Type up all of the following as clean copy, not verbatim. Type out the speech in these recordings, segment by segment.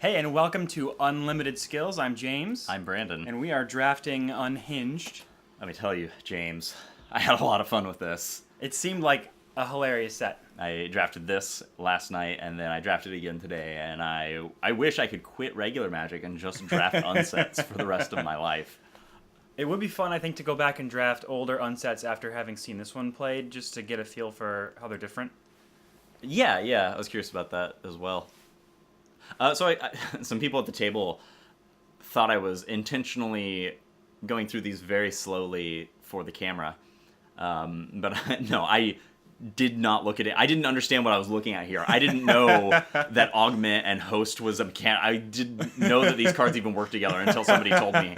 Hey, and welcome to Unlimited Skills. I'm James. I'm Brandon. And we are drafting Unhinged. Let me tell you, James, I had a lot of fun with this. It seemed like a hilarious set. I drafted this last night, and then I drafted it again today, and I wish I could quit regular Magic and just draft unsets for the rest of my life. It would be fun, I think, to go back and draft older unsets after having seen this one played, just to get a feel for how they're different. Yeah, I was curious about that as well. So some people at the table thought I was intentionally going through these very slowly for the camera. But no, I did not look at it. I didn't understand what I was looking at here. I didn't know that Augment and Host was a mechanic. I didn't know that these cards even worked together until somebody told me.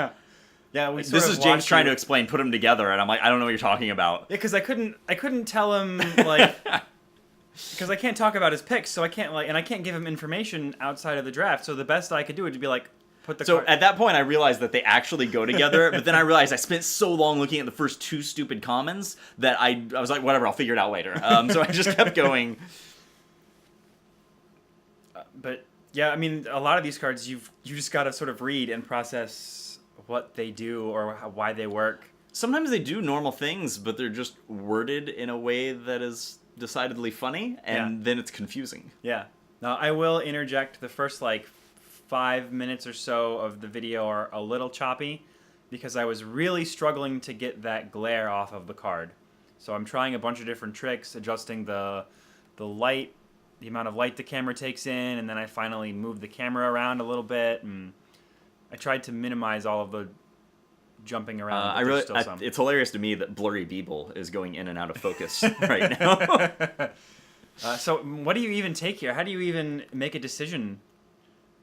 Yeah, this is James trying to explain, put them together, and I'm like, I don't know what you're talking about. Yeah, because I couldn't tell him, like... Because I can't talk about his picks, so I can't and I can't give him information outside of the draft. So the best I could do would be like put the. So at that point, I realized that they actually go together. But then I realized I spent so long looking at the first two stupid commons that I was like, whatever, I'll figure it out later. So I just kept going. But yeah, I mean, a lot of these cards you just got to sort of read and process what they do or why they work. Sometimes they do normal things, but they're just worded in a way that is decidedly funny, and then it's confusing. Yeah. Now, I will interject, the first, 5 minutes or so of the video are a little choppy, because I was really struggling to get that glare off of the card. So I'm trying a bunch of different tricks, adjusting the light, the amount of light the camera takes in, and then I finally moved the camera around a little bit, and I tried to minimize all of the jumping around. It's hilarious to me that Blurry Beeble is going in and out of focus right now. So what do you even take here? How do you even make a decision?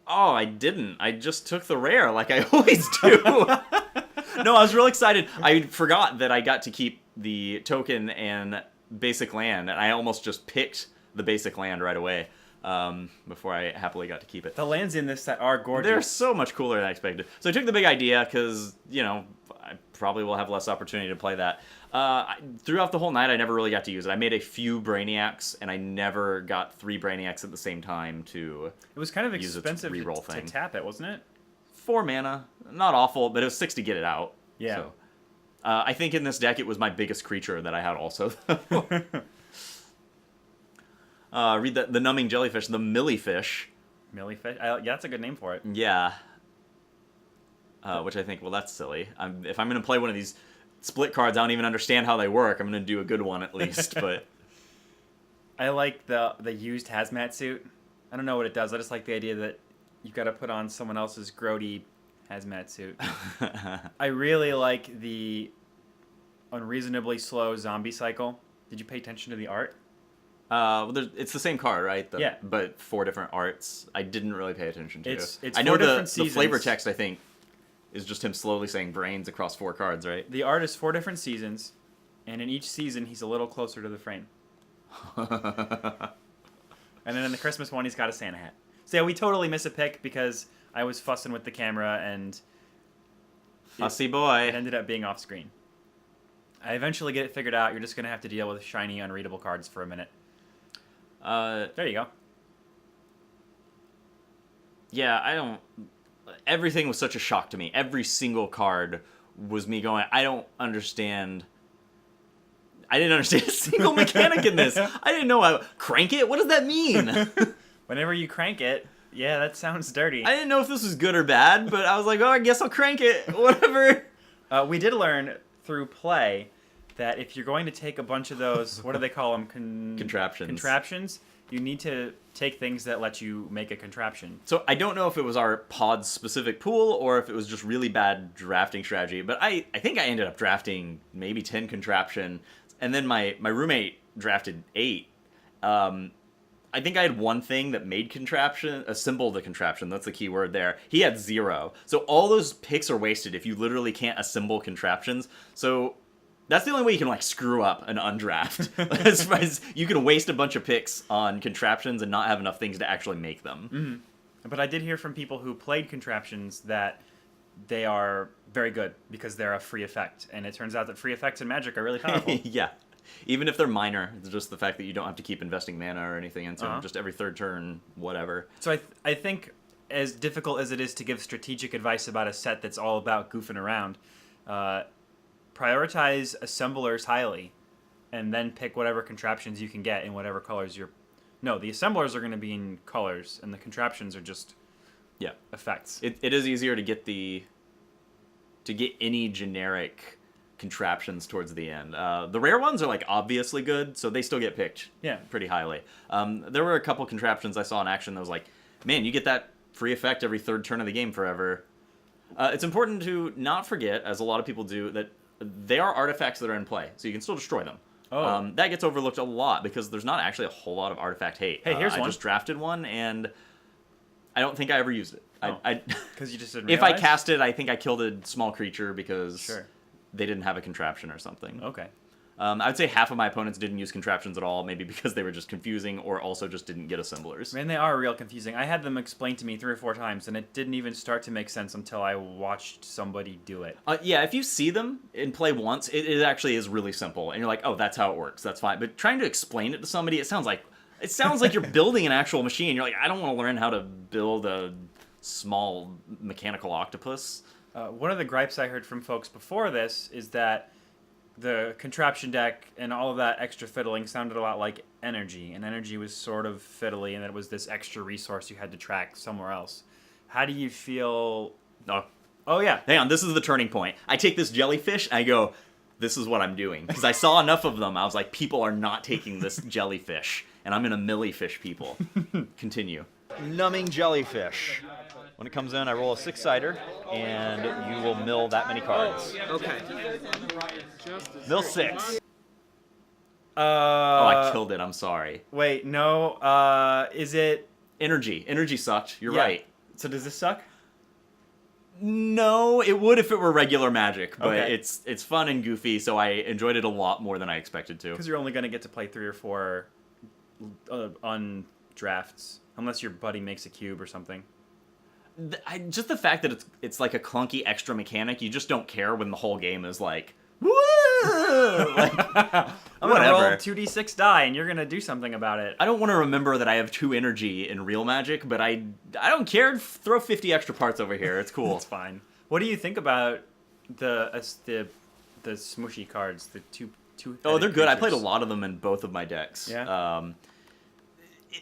Oh, I didn't. I just took the rare like I always do. No, I was real excited. I forgot that I got to keep the token and basic land, and I almost just picked the basic land right away. Before I happily got to keep it. The lands in this set are gorgeous. They're so much cooler than I expected. So I took the big idea because, I probably will have less opportunity to play that. Throughout the whole night, I never really got to use it. I made a few Brainiacs, and I never got 3 Brainiacs at the same time to It was kind of use expensive its reroll to thing. tap it, wasn't it? 4 mana. Not awful, but it was 6 to get it out. Yeah. So, I think in this deck, it was my biggest creature that I had also. Read the numbing jellyfish, the Millifish. Millifish? Yeah, that's a good name for it. Yeah. Which I think, well, that's silly. If I'm going to play one of these split cards, I don't even understand how they work. I'm going to do a good one at least, but... I like the used hazmat suit. I don't know what it does. I just like the idea that you've got to put on someone else's grody hazmat suit. I really like the unreasonably slow zombie cycle. Did you pay attention to the art? It's the same card, right? Yeah. But 4 different arts. I didn't really pay attention to. It's I know 4 different the seasons. flavor text, I think, is just him slowly saying brains across 4 cards, right? The art is 4 different seasons, and in each season, he's a little closer to the frame. And then in the Christmas one, he's got a Santa hat. So yeah, we totally miss a pick because I was fussing with the camera, and Fussy boy. It ended up being off screen. I eventually get it figured out. You're just going to have to deal with shiny, unreadable cards for a minute. There you go. Yeah, everything was such a shock to me. Every single card was me going, I don't understand. I didn't understand a single mechanic in this. I didn't know crank it? What does that mean? Whenever you crank it, yeah, that sounds dirty. I didn't know if this was good or bad, but I was like, oh, I guess I'll crank it. Whatever. We did learn through play that if you're going to take a bunch of those, what do they call them? Contraptions. You need to take things that let you make a contraption. So I don't know if it was our pod's specific pool or if it was just really bad drafting strategy, but I think I ended up drafting maybe 10 contraption, and then my roommate drafted 8. I think I had one thing that made contraption, assembled the contraption, that's the key word there. He had 0. So all those picks are wasted if you literally can't assemble contraptions. So that's the only way you can, screw up an undraft. As far as you can waste a bunch of picks on contraptions and not have enough things to actually make them. Mm-hmm. But I did hear from people who played contraptions that they are very good because they're a free effect. And it turns out that free effects in Magic are really powerful. Yeah. Even if they're minor, it's just the fact that you don't have to keep investing mana or anything into them, just every third turn, whatever. So I think as difficult as it is to give strategic advice about a set that's all about goofing around, prioritize assemblers highly, and then pick whatever contraptions you can get in whatever colors you're... No, the assemblers are going to be in colors, and the contraptions are just effects. It is easier to get any generic contraptions towards the end. The rare ones are like obviously good, so they still get picked pretty highly. There were a couple contraptions I saw in action that was like, man, you get that free effect every third turn of the game forever. It's important to not forget, as a lot of people do, that they are artifacts that are in play, so you can still destroy them. That gets overlooked a lot because there's not actually a whole lot of artifact hate. Hey, here's one. I just drafted one, and I don't think I ever used it. Because you just didn't If realize? I cast it, I think I killed a small creature because Sure. they didn't have a contraption or something. Okay. I would say half of my opponents didn't use contraptions at all, maybe because they were just confusing or also just didn't get assemblers. Man, they are real confusing. I had them explained to me 3 or 4 times, and it didn't even start to make sense until I watched somebody do it. Yeah, if you see them in play once, it actually is really simple, and you're like, oh, that's how it works. That's fine. But trying to explain it to somebody, it sounds like you're building an actual machine. You're like, I don't want to learn how to build a small mechanical octopus. One of the gripes I heard from folks before this is that the contraption deck and all of that extra fiddling sounded a lot like energy, and energy was sort of fiddly, and it was this extra resource you had to track somewhere else. How do you feel? Oh yeah. Hang on, this is the turning point. I take this jellyfish, and I go, this is what I'm doing. Because I saw enough of them, I was like, people are not taking this jellyfish, and I'm in a millifish people. Continue. Numbing jellyfish. When it comes in, I roll a 6-sider, and you will mill that many cards. Okay. Mill 6. Oh, I killed it, I'm sorry. Wait, no. Is it... Energy. Energy sucked, you're Yeah. right. So does this suck? No, it would if it were regular Magic, but Okay. it's fun and goofy, so I enjoyed it a lot more than I expected to. Because you're only going to get to play 3 or 4 undrafts, unless your buddy makes a cube or something. Just the fact that it's like a clunky extra mechanic, you just don't care when the whole game is like, woo! Like, I'm gonna roll 2d6 die, and you're gonna do something about it. I don't want to remember that I have 2 energy in real Magic, but I don't care. Throw 50 extra parts over here. It's cool. It's fine. What do you think about the smushy cards? The two. Oh, they're good. I played a lot of them in both of my decks. Yeah.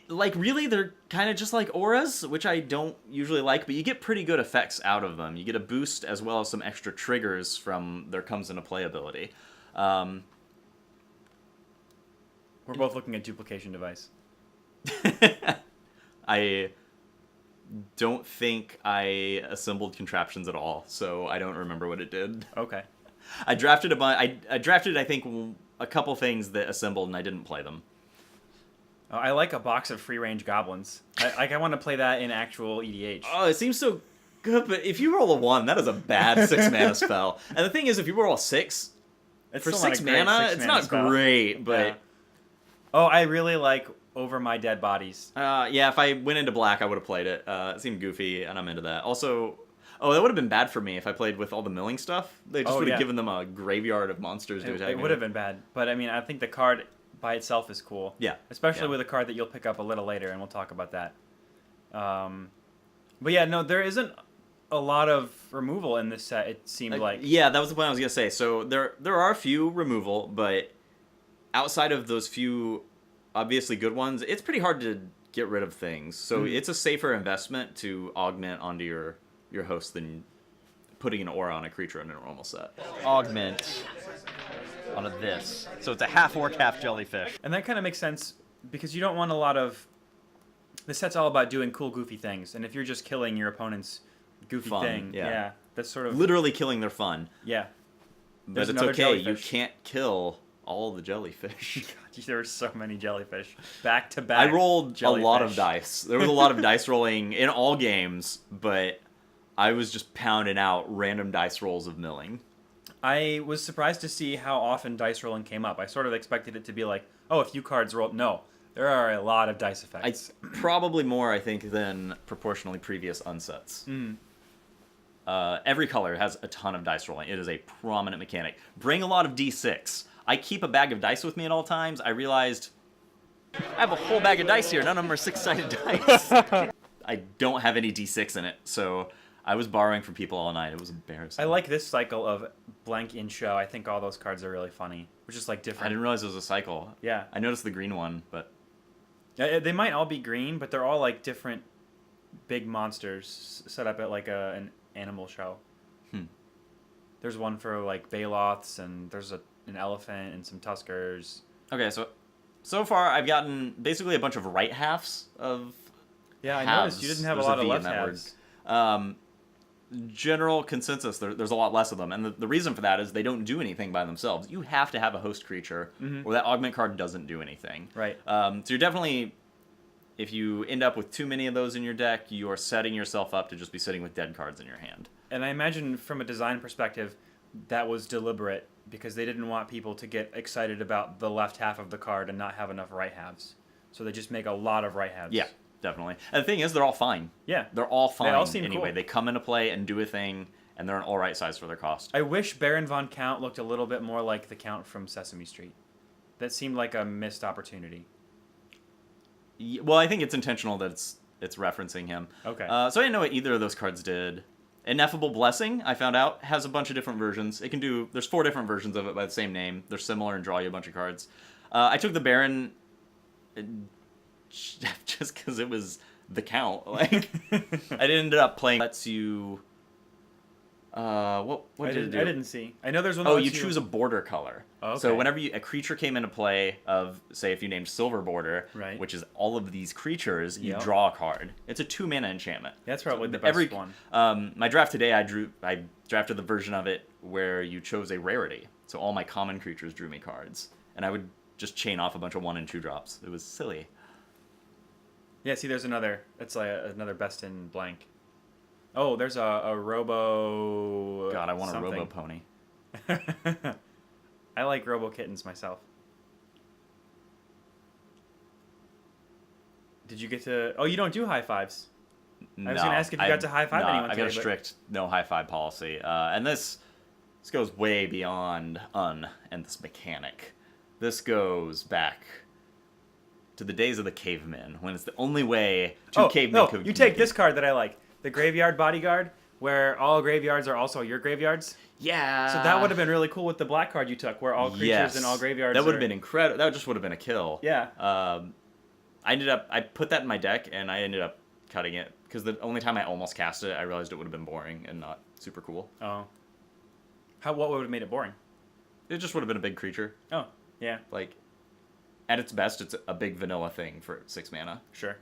Like, really, they're kind of just like auras, which I don't usually like, but you get pretty good effects out of them. You get a boost as well as some extra triggers from their comes into play ability. We're both looking at duplication device. I don't think I assembled contraptions at all, so I don't remember what it did. Okay. I drafted I drafted, I think, a couple things that assembled, and I didn't play them. Oh, I like a box of free-range goblins. I want to play that in actual EDH. Oh, it seems so good, but if you roll a 1, that is a bad 6-mana spell. And the thing is, if you roll a 6, It's for still not a 6 great mana, 6 it's mana not spell. great, but... Yeah. Oh, I really like Over My Dead Bodies. Yeah, if I went into black, I would have played it. It seemed goofy, and I'm into that. Also, that would have been bad for me if I played with all the milling stuff. They just would have given them a graveyard of monsters to attack me. It would have been bad. But, I mean, I think the card by itself is cool. Yeah. Especially Yeah. with a card that you'll pick up a little later, and we'll talk about that. But yeah, no, there isn't a lot of removal in this set, it seemed like. Yeah, that was the point I was going to say. So there are a few removal, but outside of those few obviously good ones, it's pretty hard to get rid of things. So it's a safer investment to augment onto your host than putting an aura on a creature in a normal set. Augment onto this. So it's a half orc, half jellyfish. And that kind of makes sense because you don't want a lot of... This set's all about doing cool, goofy things. And if you're just killing your opponent's goofy Fun, thing, yeah. that's sort of... Literally killing their fun. Yeah. But There's it's another okay, you jellyfish. can't kill all the jellyfish. God, there were so many jellyfish. Back to back. I rolled a lot of jellyfish. dice. There was a lot of dice rolling in all games, but I was just pounding out random dice rolls of milling. I was surprised to see how often dice rolling came up. I sort of expected it to be like, oh, a few cards rolled. No, there are a lot of dice effects. Probably more, I think, than proportionally previous unsets. Every color has a ton of dice rolling. It is a prominent mechanic. Bring a lot of D6. I keep a bag of dice with me at all times. I realized I have a whole bag of dice here. None of them are 6-sided dice. I don't have any D6 in it, so I was borrowing from people all night. It was embarrassing. I like this cycle of blank in show. I think all those cards are really funny. Which is like I different. didn't realize it was a cycle. Yeah. I noticed the green one, but They might all be green, but they're all like different big monsters set up at like an animal show. There's one for like Baloths, and there's an elephant and some Tuskers. okay. So far I've gotten basically a bunch of right halves of. Yeah, I halves. noticed you didn't have There's a lot V of in left that word. halves. General consensus, there's a lot less of them, and the reason for that is they don't do anything by themselves. You have to have a host creature, or that augment card doesn't do anything. Right. So you're definitely, if you end up with too many of those in your deck, you are setting yourself up to just be sitting with dead cards in your hand. And I imagine from a design perspective, that was deliberate because they didn't want people to get excited about the left half of the card and not have enough right halves. So they just make a lot of right halves. Yeah, definitely. And the thing is, they're all fine. Yeah. They're all fine all seem anyway. cool. They come into play and do a thing, and they're an all right size for their cost. I wish Baron von Count looked a little bit more like the Count from Sesame Street. That seemed like a missed opportunity. Well, I think it's intentional that it's referencing him. Okay. So I didn't know what either of those cards did. Ineffable Blessing, I found out, has a bunch of different versions. It can do. There's 4 different versions of it by the same name. They're similar and draw you a bunch of cards. I took the Baron just because it was the Count. Like I ended up playing. Lets you. What did it do? I didn't see. I know there's one. That Oh, lets you choose a border color. Oh, okay. So whenever a creature came into play of, say, if you named Silver Border, Right. which is all of these creatures, you Yep. draw a card. It's a 2-mana enchantment. That's probably So the best one. My draft today, I drafted the version of it where you chose a rarity. So all my common creatures drew me cards, and I would just chain off a bunch of 1 and 2 drops. It was silly. Yeah, see, there's another. It's like another best in blank. Oh, there's a Robo. God, I want something. a Robo Pony. I like Robo Kittens myself. Did you get to? Oh, you don't do high fives. I was gonna ask if you got to high five anyone I got a today, but- strict no high five policy, and this goes way beyond and this mechanic. This goes back to the days of the cavemen, when it's the only way two cavemen could. You take this card that I like, the Graveyard Bodyguard, where all graveyards are also your graveyards. Yeah. So that would have been really cool with the black card you took, where all creatures in all graveyards. That would have are- been incredible. That just would have been a kill. Yeah. I put that in my deck, and I ended up cutting it because the only time I almost cast it, I realized it would have been boring and not super cool. Oh. What would have made it boring? It just would have been a big creature. Oh, yeah, Like, at its best, it's a big vanilla thing for 6 mana. sure.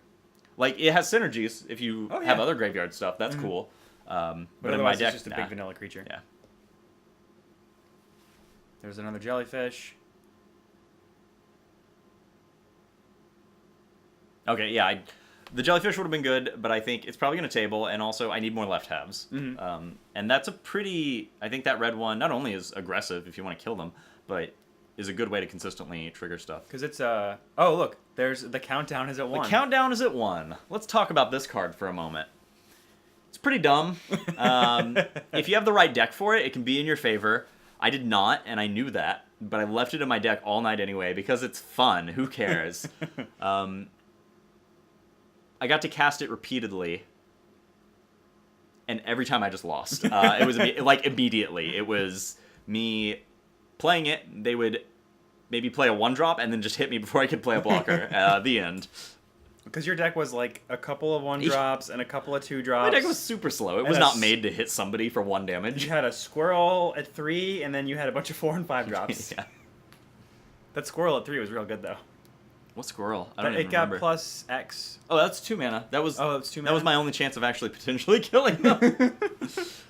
Like, it has synergies if you Oh, have yeah. other graveyard stuff. That's cool. But in my otherwise, deck, it's just a nah. big vanilla creature. Yeah. There's another jellyfish. Okay, yeah. The jellyfish would have been good, but I think it's probably going to table, and also I need more left halves. Mm-hmm. And that's a pretty... I think that red one not only is aggressive if you want to kill them, but is a good way to consistently trigger stuff. Because it's oh, look, there's the countdown is at 1. The countdown is at 1. Let's talk about this card for a moment. It's pretty dumb. If you have the right deck for it, it can be in your favor. I did not, and I knew that, but I left it in my deck all night anyway because it's fun. Who cares? I got to cast it repeatedly, and every time I just lost. It was like immediately. It was me playing it. They would maybe play a 1-drop and then just hit me before I could play a blocker. The end. Because your deck was like a couple of 1-drops and a couple of 2-drops. My deck was super slow. It was And not made to hit somebody for 1 damage. You had a squirrel at 3, and then you had a bunch of 4 and 5 drops. Yeah. That squirrel at 3 was real good though. What squirrel? I don't It even got remember. plus X. Oh, that's 2 mana. That was That's 2 That was mana? my only chance of actually potentially killing them.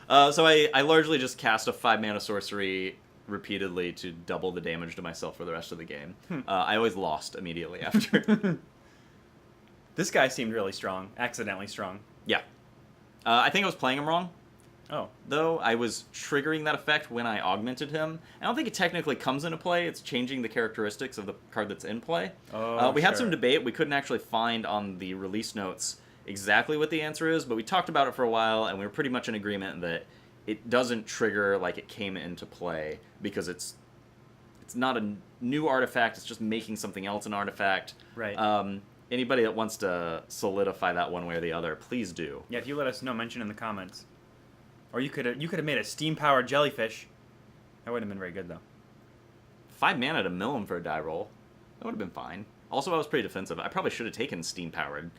So I largely just cast a 5-mana sorcery repeatedly to double the damage to myself for the rest of the game. I always lost immediately after. This guy seemed really strong. Accidentally strong. Yeah. I think I was playing him wrong, Oh. though. I was triggering that effect when I augmented him. I don't think it technically comes into play. It's changing the characteristics of the card that's in play. Oh, We had some sure. debate. We couldn't actually find on the release notes exactly what the answer is, but we talked about it for a while, and we were pretty much in agreement that it doesn't trigger like it came into play because it's not a new artifact. It's just making something else an artifact. Right. Anybody that wants to solidify that one way or the other, please do. Yeah, if you let us know, mention in the comments. Or you could have made a steam-powered jellyfish. That wouldn't have been very good, though. 5 mana to mill him for a die roll. That would have been fine. Also, I was pretty defensive. I probably should have taken steam-powered.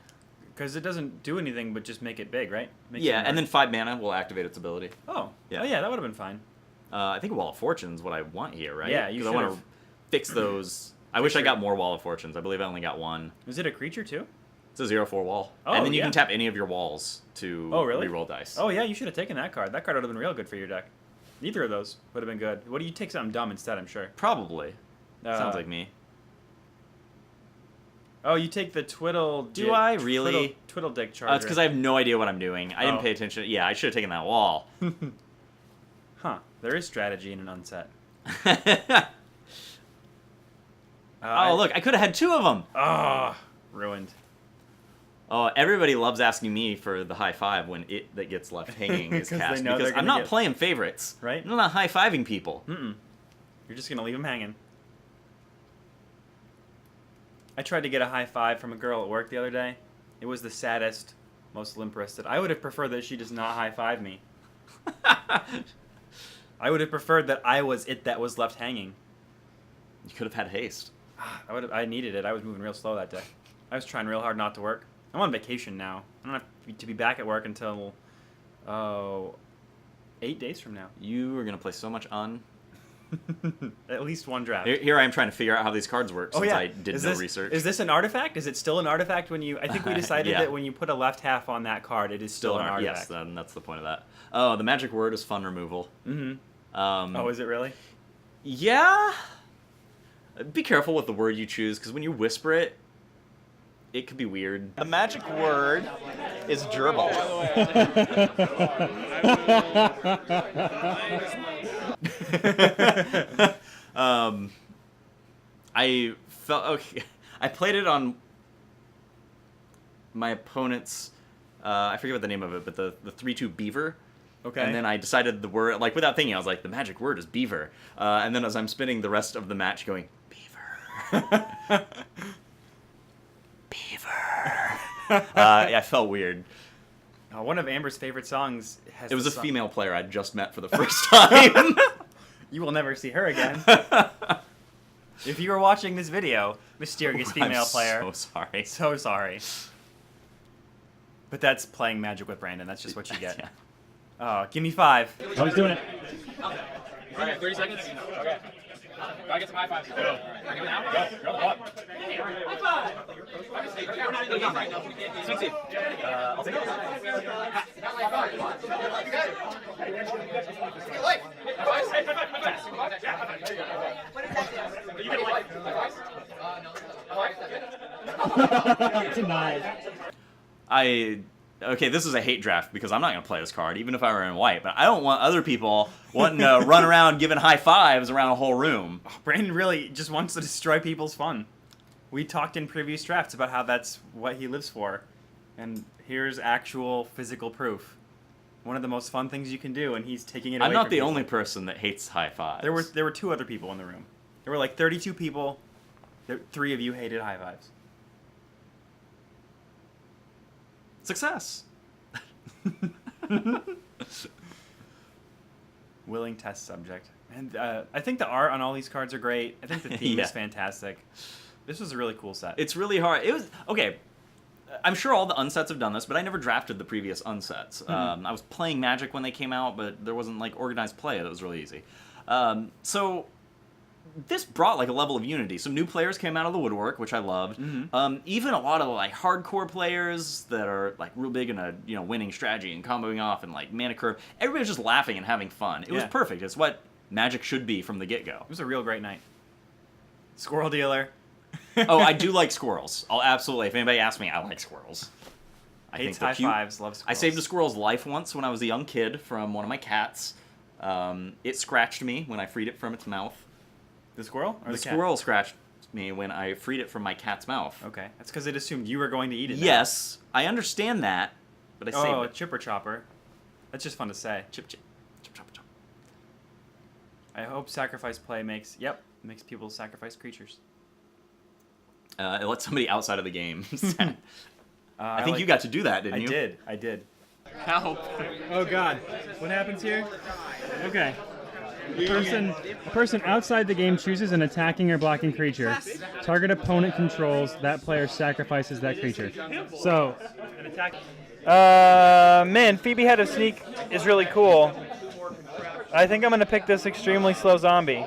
Because it doesn't do anything but just make it big, right? Yeah, and then 5 mana will activate its ability. Oh. Yeah. Oh, yeah, that would have been fine. I think Wall of Fortune's what I want here, right? Yeah, you should I want have. to fix those. I wish I got more Wall of Fortunes. I believe I only got one. Was it a creature, too? It's a 0/4 wall. Oh, and then you yeah. can tap any of your walls to really? reroll dice. Oh, yeah, you should have taken that card. That card would have been real good for your deck. Neither of those would have been good. What do you take something dumb instead, I'm sure? Probably. Sounds like me. Oh, you take the Twiddle... Do I really? Twiddle Dick Charger. It's because I have no idea what I'm doing. I didn't pay attention. Yeah, I should have taken that wall. Huh. There is strategy in an unset. Oh, look, I could have had 2 of them. Ah, ruined. Oh, everybody loves asking me for the high five when it that gets left hanging is 'Cause they cast. know Because they're I'm gonna not get- playing favorites. Right? I'm not high-fiving people. Mm-mm. You're just going to leave them hanging. I tried to get a high five from a girl at work the other day. It was the saddest, most limp-wristed. I would have preferred that she does not high five me. I would have preferred that I was it that was left hanging. You could have had haste. I needed it. I was moving real slow that day. I was trying real hard not to work. I'm on vacation now. I don't have to be back at work until 8 days from now. You are going to play so much un. At least one draft. Here I am trying to figure out how these cards work since I did Is no this, research. Is this an artifact? Is it still an artifact when you... I think we decided Yeah. that when you put a left half on that card, it is still an artifact. Yes, then that's the point of that. Oh, the magic word is fun removal. Mm-hmm. Oh, Is it really? Yeah. Be careful with the word you choose, because when you whisper it, it could be weird. The magic word is gerbil. I felt okay. I played it on my opponent's. I forget what the name of it, but the 3/2 beaver. Okay. And then I decided the word, like without thinking, I was like, the magic word is beaver. And then as I'm spinning the rest of the match, going beaver, beaver. Yeah, I felt weird. One of Amber's favorite songs has... It was the a song- female player I'd just met for the first time. You will never see her again. If you were watching this video, mysterious female player. I'm so sorry. So sorry. But that's playing Magic with Brandon. That's just what you get. Yeah. Oh, give me 5. Oh, he's doing it. All right, 30 seconds. Okay. Gotta get some high fives. Go. Go. High five. Sweet. I'll take it. Denied. Okay, this is a hate draft because I'm not going to play this card, even if I were in white. But I don't want other people wanting to run around giving high fives around a whole room. Brandon really just wants to destroy people's fun. We talked in previous drafts about how that's what he lives for. And here's actual physical proof. One of the most fun things you can do, and he's taking it away I'm not from the people. only person that hates high fives. There were 2 other people in the room. There were like 32 people. 3 of you hated high fives. Success. Willing test subject. And I think the art on all these cards are great. I think the theme Yeah. is fantastic. This was a really cool set. It's really hard. It was okay. I'm sure all the unsets have done this, but I never drafted the previous unsets. I was playing Magic when they came out, but there wasn't like organized play. That was really easy. So this brought like a level of unity. Some new players came out of the woodwork, which I loved. Even a lot of like hardcore players that are like real big into winning strategy and comboing off and like mana curve. Everybody was just laughing and having fun. It was Yeah. perfect. It's what Magic should be from the get-go. It was a real great night. Squirrel dealer. Oh, I do like squirrels. I'll absolutely. If anybody asks me, I like squirrels. I Hates they're high cute. fives, loves I squirrels. saved a squirrel's life once when I was a young kid from one of my cats. It scratched me when I freed it from its mouth. The squirrel or The the cat? squirrel scratched me when I freed it from my cat's mouth. Okay, that's because it assumed you were going to eat it. now. Yes, I understand that, but I saved Oh, it. chipper chopper. That's just fun to say. Chip, chip, chip, chop, chop. I hope sacrifice play makes people sacrifice creatures. It lets somebody outside of the game. Sad. I think like- you got to do that, didn't I you? did. I did. Help. Oh God, what happens here? Okay. A person outside the game chooses an attacking or blocking creature. Target opponent controls. That player sacrifices that creature. So, an attack. Man, Phoebe Head of Sneak is really cool. I think I'm gonna pick this extremely slow zombie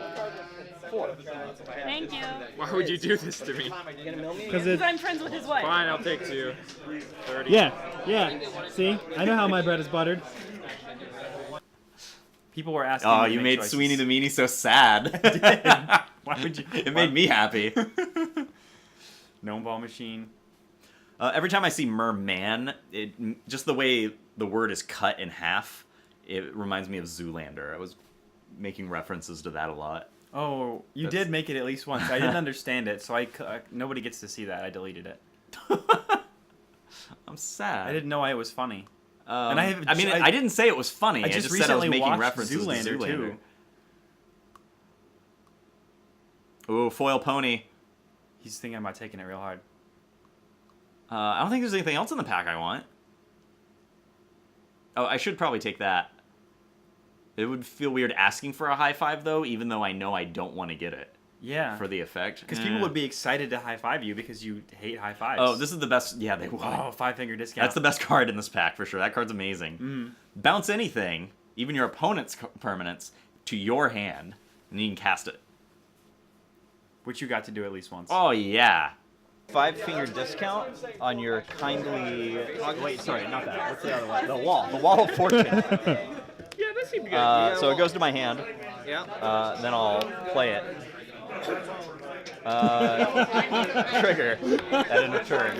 Thank you. Why would you do this to me? because it. Because I'm friends with his wife. Fine, I'll take 2. 30. Yeah. See, I know how my bread is buttered. People were asking. Oh, me to you make made choices. Sweeney the Meanie so sad. Why would you? It made me happy. Gnome ball machine. Every time I see merman, just the way the word is cut in half, it reminds me of Zoolander. I was making references to that a lot. Oh, you That's- did make it at least once. I didn't understand it, so nobody gets to see that. I deleted it. I'm sad. I didn't know it was funny. And I mean, I didn't say it was funny. I just said I was recently making watched references Zoolander, to Zoolander. too. Ooh, foil pony. He's thinking about taking it real hard. I don't think there's anything else in the pack I want. Oh, I should probably take that. It would feel weird asking for a high five, though, even though I know I don't want to get it Yeah. for the effect. Because people would be excited to high five you because you hate high fives. Oh, this is the best. Yeah, they would. Oh, 5-finger discount. That's the best card in this pack for sure. That card's amazing. Mm. Bounce anything, even your opponent's permanents, to your hand, and you can cast it. Which you got to do at least once. Oh, yeah. 5-finger discount on your kindly. Wait, sorry, not that. What's the other one? The wall of fortune. Yeah, that seemed good. So it goes to my hand. Yeah. Then I'll play it. Trigger at end of turn.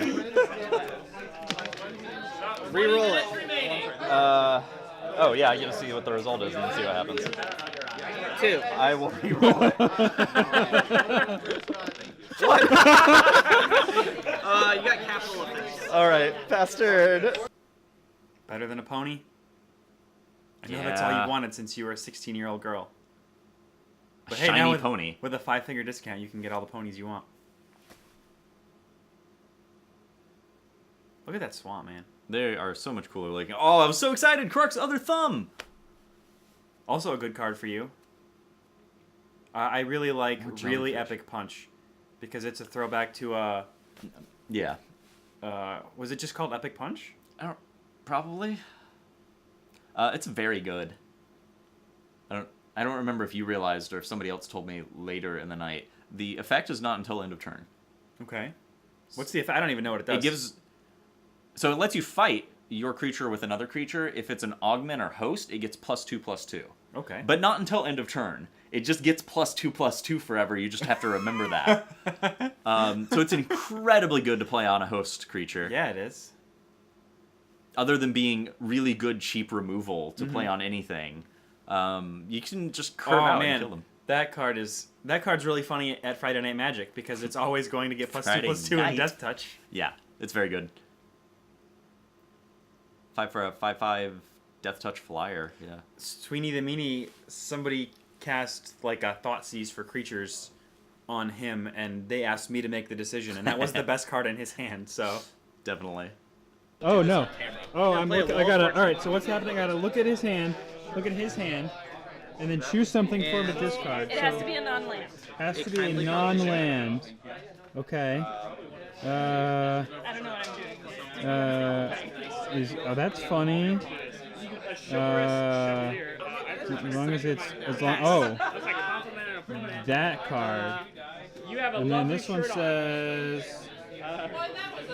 Reroll it. Oh yeah, I get to see what the result is and then see what happens. 2. I will reroll it. What? You got capital effects. All right, bastard. Better than a pony? I know that's all Yeah. you wanted since you were a 16-year-old girl. But A hey, shiny now with, pony. with a 5-finger discount, you can get all the ponies you want. Look at that swamp, man. They are so much cooler looking. Oh, I was so excited! Kruk's other thumb! Also a good card for you. I really like More Really jellyfish. Epic Punch. Because it's a throwback to, Yeah. was it just called Epic Punch? Probably. It's very good. I don't remember if you realized or if somebody else told me later in the night. The effect is not until end of turn. Okay. What's the effect? I don't even know what it does. It gives. So it lets you fight your creature with another creature. If it's an augment or host, it gets +2/+2. Okay. But not until end of turn. It just gets +2/+2 forever. You just have to remember that. So it's incredibly good to play on a host creature. Yeah, it is. Other than being really good cheap removal to Mm-hmm. play on anything, you can just curve out and kill them. That card's really funny at Friday Night Magic because it's always going to get +2/+2 in night. Death Touch. Yeah, it's very good. 5 for a 5/5 Death Touch flyer. Yeah. Sweeney the Meanie, somebody cast like a Thoughtseize for creatures on him, and they asked me to make the decision, and that was the best card in his hand. So Definitely. Oh no. Oh, I'm play a looking. I wall gotta. fortune. All right. So what's happening? I gotta look at his hand. Look at his hand, and then choose something for him to discard. It has to be a non-land. Has to be a kindly non-land. Okay. I don't know what I'm doing. Oh, that's funny. As long as it's oh, that card. And then this one says,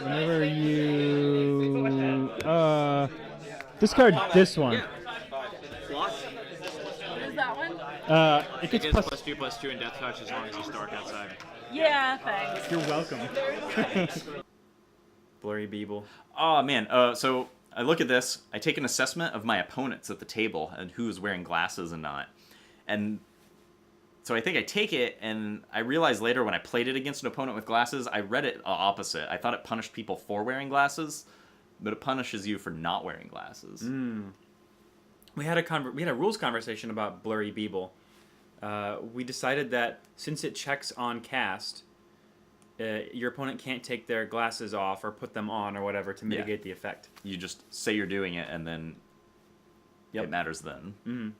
whenever you this card, this one. What is that one? It It gets is plus. +2/+2 in Death Touch as long as he's dark outside. Yeah, thanks. You're welcome. Blurry Beeble. Oh man. So I look at this. I take an assessment of my opponents at the table and who is wearing glasses and not. And so I think I take it, and I realize later when I played it against an opponent with glasses, I read it opposite. I thought it punished people for wearing glasses, but it punishes you for not wearing glasses. We had a rules conversation about Blurry Beeble. We decided that since it checks on cast, your opponent can't take their glasses off or put them on or whatever to mitigate the effect. You just say you're doing it, and then it matters then.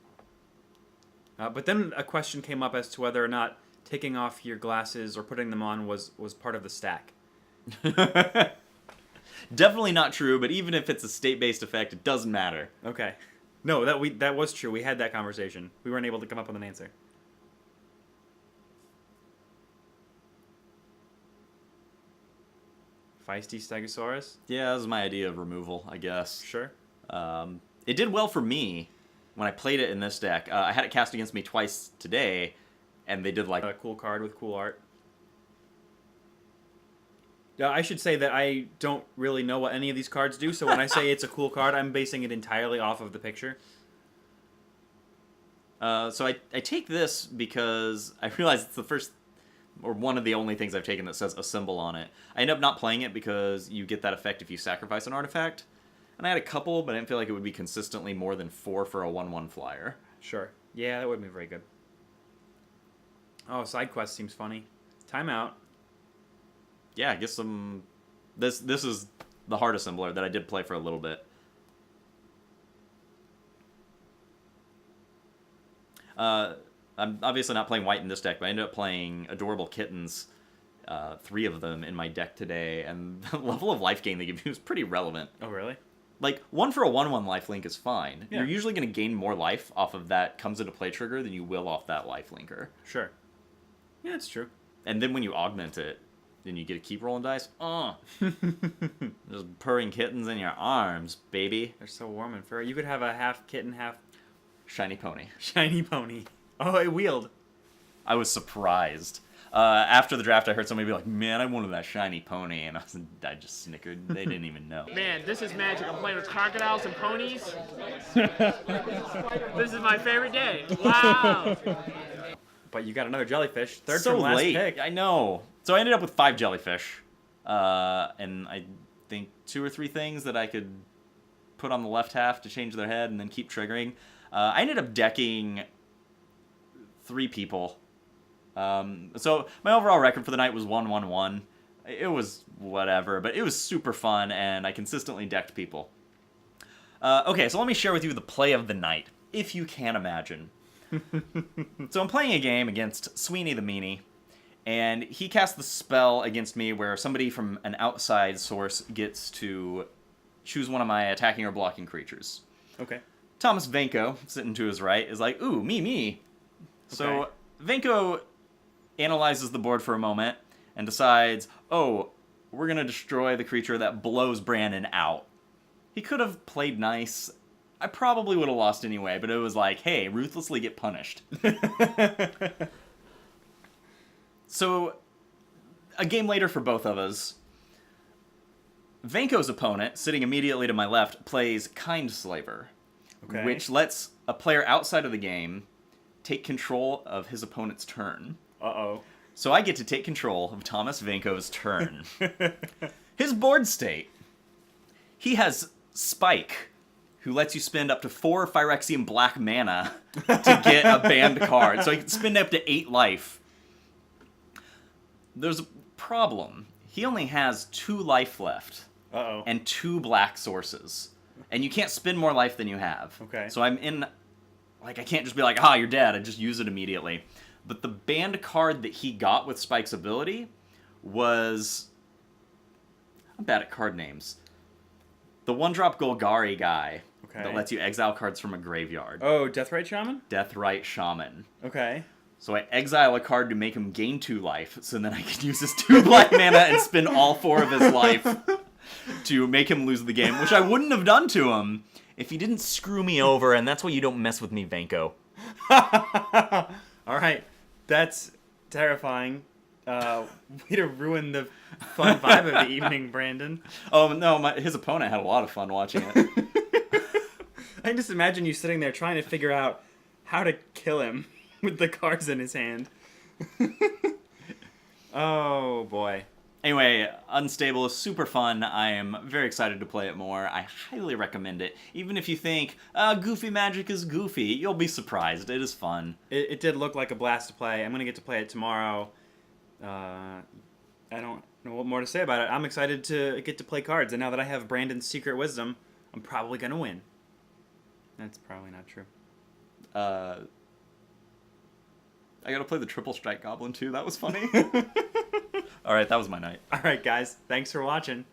But then a question came up as to whether or not taking off your glasses or putting them on was part of the stack. Definitely not true, but even if it's a state-based effect, it doesn't matter. Okay. No, that was true. We had that conversation. We weren't able to come up with an answer. Feisty Stegosaurus? Yeah, that was my idea of removal, I guess. Sure. It did well for me when I played it in this deck. I had it cast against me twice today, and they did like... A cool card with cool art. I should say that I don't really know what any of these cards do, so when I say it's a cool card, I'm basing it entirely off of the picture. So I take this because I realize it's the first, or one of the only things I've taken that says a symbol on it. I end up not playing it because you get that effect if you sacrifice an artifact. And I had a couple, but I didn't feel like it would be consistently more than 4 for a 1/1 flyer. Sure. Yeah, that wouldn't be very good. Oh, side quest seems funny. Timeout. Yeah, I guess some... This is the heart assembler that I did play for a little bit. I'm obviously not playing white in this deck, but I ended up playing Adorable Kittens, 3 of them in my deck today, and the level of life gain they give you is pretty relevant. Oh, really? Like, 1 for a 1/1 lifelink is fine. Yeah. You're usually going to gain more life off of that comes into play trigger than you will off that lifelinker. Sure. Yeah, it's true. And then when you augment it, then you get to keep rolling dice. Just purring kittens in your arms, baby. They're so warm and furry. You could have a half kitten, half Shiny pony. shiny pony. Oh, it wheeled. I was surprised. After the draft, I heard somebody be like, "Man, I wanted that shiny pony," and I just snickered. They didn't even know. Man, this is magic. I'm playing with crocodiles and ponies. This is my favorite day. Wow. But you got another jellyfish. Third so from last late. pick. I know. So I ended up with 5 jellyfish, and I think 2 or 3 things that I could put on the left half to change their head and then keep triggering. I ended up decking 3 people. So my overall record for the night was 1-1-1. It was whatever, but it was super fun, and I consistently decked people. Okay, so let me share with you the play of the night, if you can imagine. So I'm playing a game against Sweeney the Meanie, and he casts the spell against me where somebody from an outside source gets to choose one of my attacking or blocking creatures. Okay. Thomas Venko, sitting to his right, is like, ooh, me. So Okay. Venko analyzes the board for a moment and decides, oh, we're going to destroy the creature that blows Brandon out. He could have played nice. I probably would have lost anyway, but it was like, hey, ruthlessly get punished. So, a game later for both of us, Venko's opponent, sitting immediately to my left, plays Kind Slaver, Okay. which lets a player outside of the game take control of his opponent's turn. Uh-oh. So I get to take control of Thomas Venko's turn. His board state. He has Spike, who lets you spend up to 4 Phyrexian black mana to get a banned card. So he can spend up to 8 life. There's a problem. He only has 2 life left. Uh-oh. And 2 black sources. And you can't spend more life than you have. Okay. So I'm in... Like, I can't just be like, ah, you're dead. I just use it immediately. But the banned card that he got with Spike's ability was... I'm bad at card names. The 1-drop Golgari guy Okay. that lets you exile cards from a graveyard. Oh, Deathrite Shaman? Deathrite Shaman. Okay. So I exile a card to make him gain 2 life, so then I can use his 2 black mana and spend all 4 of his life to make him lose the game, which I wouldn't have done to him if he didn't screw me over, and that's why you don't mess with me, Venko. All right. That's terrifying. Way to ruin the fun vibe of the evening, Brandon. Oh, no, his opponent had a lot of fun watching it. I can just imagine you sitting there trying to figure out how to kill him with the cards in his hand. Oh, boy. Anyway, Unstable is super fun. I am very excited to play it more. I highly recommend it. Even if you think, Goofy Magic is goofy, you'll be surprised. It is fun. It did look like a blast to play. I'm going to get to play it tomorrow. I don't know what more to say about it. I'm excited to get to play cards, and now that I have Brandon's Secret Wisdom, I'm probably gonna win. That's probably not true. I gotta play the Triple Strike Goblin too. That was funny. All right, that was my night. All right, guys. Thanks for watching.